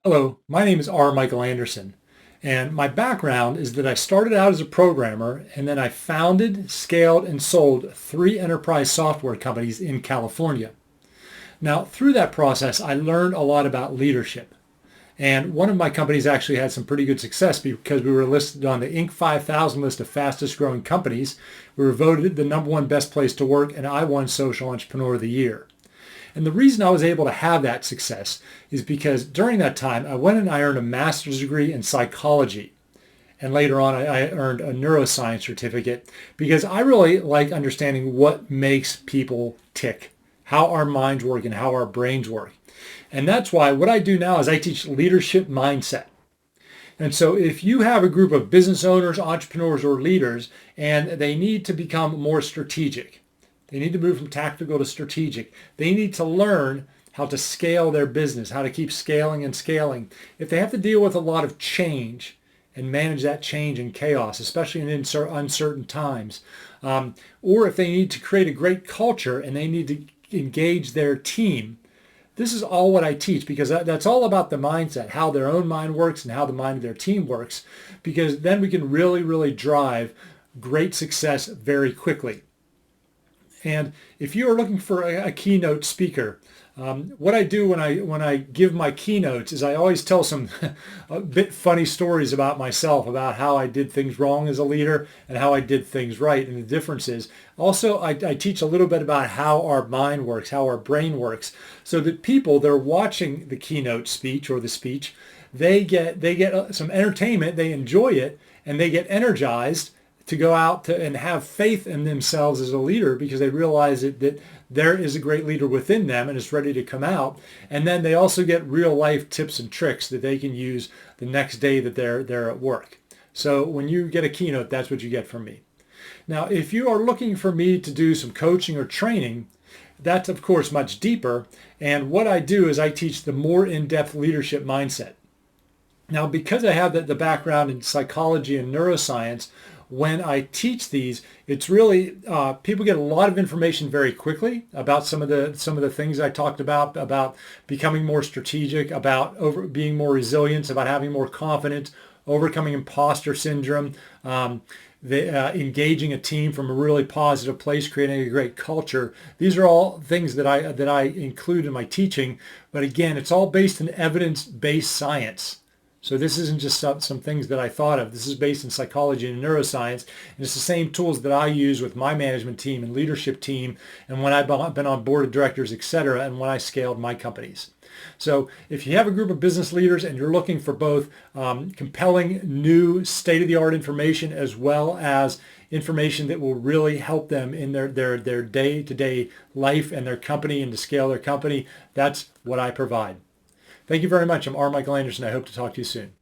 Hello, my name is R. Michael Anderson, and my background is that I started out as a programmer and then I founded, scaled, and sold 3 enterprise software companies in California. Now, through that process, I learned a lot about leadership. And one of my companies actually had some pretty good success because we were listed on the Inc. 5000 list of fastest growing companies. We were voted the #1 best place to work, and I won Social Entrepreneur of the Year. And the reason I was able to have that success is because during that time, I went and I earned a master's degree in psychology. And later on, I earned a neuroscience certificate because I really like understanding what makes people tick, how our minds work and how our brains work. And that's why what I do now is I teach leadership mindset. And so if you have a group of business owners, entrepreneurs, or leaders, and they need to become more strategic, they need to move from tactical to strategic. They need to learn how to scale their business, how to keep scaling and scaling. If they have to deal with a lot of change and manage that change and chaos, especially in uncertain times, or if they need to create a great culture and they need to engage their team, this is all what I teach because that's all about the mindset, how their own mind works and how the mind of their team works, because then we can really, really drive great success very quickly. And if you are looking for a keynote speaker, what I do when I give my keynotes is I always tell some a bit funny stories about myself, about how I did things wrong as a leader and how I did things right and the differences. Also, I teach a little bit about how our mind works, how our brain works, so that people that are watching the keynote speech or the speech, they get some entertainment, they enjoy it, and they get energized to go out and have faith in themselves as a leader because they realize that there is a great leader within them and it's ready to come out. And then they also get real life tips and tricks that they can use the next day that they're at work. So when you get a keynote, that's what you get from me. Now, if you are looking for me to do some coaching or training, that's of course much deeper. And what I do is I teach the more in-depth leadership mindset. Now, because I have the background in psychology and neuroscience, when I teach these, it's really people get a lot of information very quickly about some of the things I talked about becoming more strategic, about being more resilient, about having more confidence, overcoming imposter syndrome, engaging a team from a really positive place, creating a great culture. These are all things that I include in my teaching. But again, it's all based in evidence-based science. So this isn't just some things that I thought of. This is based in psychology and neuroscience. And it's the same tools that I use with my management team and leadership team and when I've been on board of directors, etc., and when I scaled my companies. So if you have a group of business leaders and you're looking for both compelling new state-of-the-art information as well as information that will really help them in their day-to-day life and their company and to scale their company, that's what I provide. Thank you very much. I'm R. Michael Anderson. I hope to talk to you soon.